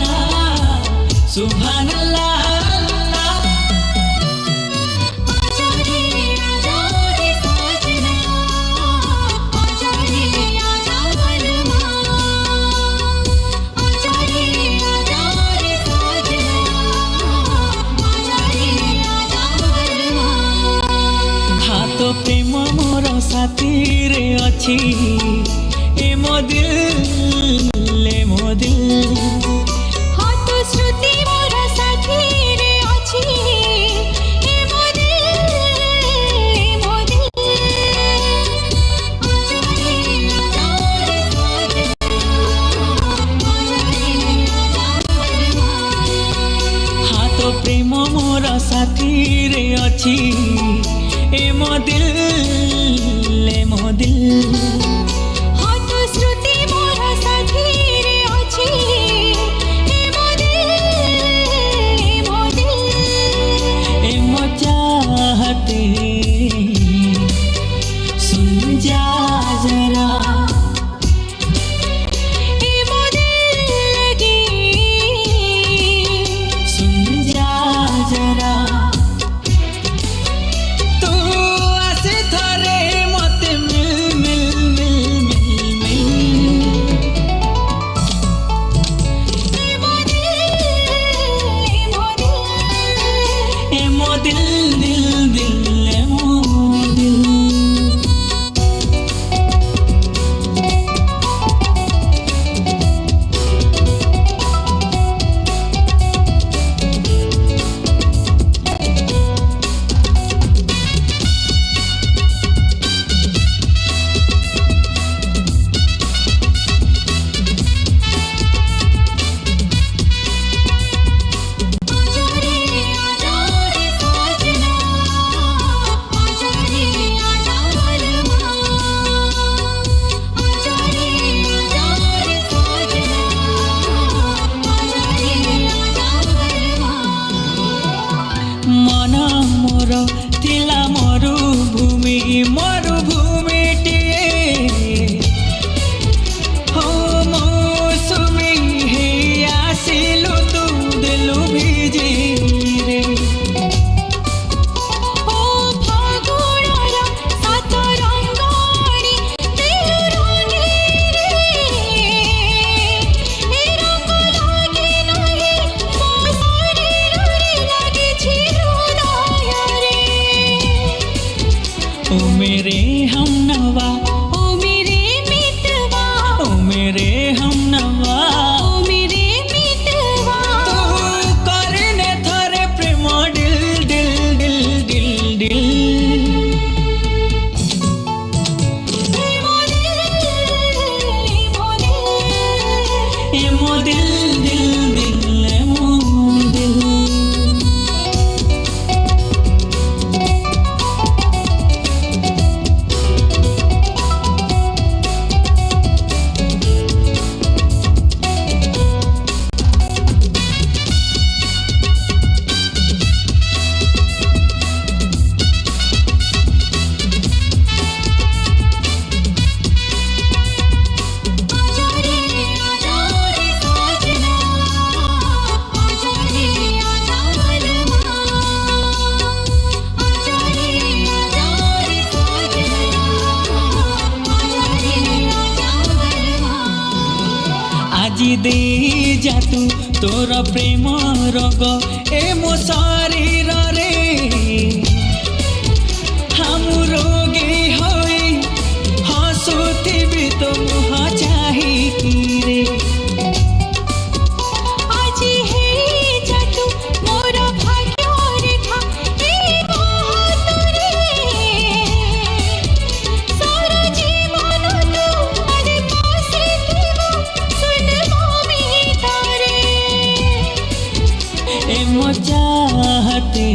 ना सुभान अल्लाह प्रेम मोर साथी रे अच्छी ए मो दिल हाँ तो श्रुति मोर साथी रे अच्छी ए मो दिल हाँ तो प्रेम मोर साथी रे अच्छी ए मो दिल हाँ तो श्रुति मोर साथी रे अच्छी ए मो दिल ए मो चाहते सुन जा जरा ए मो दिल लगी सुन जा जरा मन मोर थिला मरुभूमिटिए हो मौसुमी हे आसिलु तू देलु भिजी रे ओ फागुणर सात रंगणी देलु रंगी रे ए रंग लागे नाही मो शरीरे लागिछि हृदय रे ओ मेरे हमनवा ओ मेरे मितवा ओ मेरे हमनवा ओ मेरे मितवा तू करने थरे प्रेम दिल दिल दिल दिल दिल ए मो दिल ए मो दिल दिल दिल ए मो दिल আজি दे जा तू तोर प्रेम रग ए मो शरीर रे हम रोगी होई हसुथिबी तो मुह चाही रे আজি हे जातु मोर भाग्य रेखा ए महतरे सारा जीवन तू अरे पासे थिबो सुन ममी तारे ए मो चाहते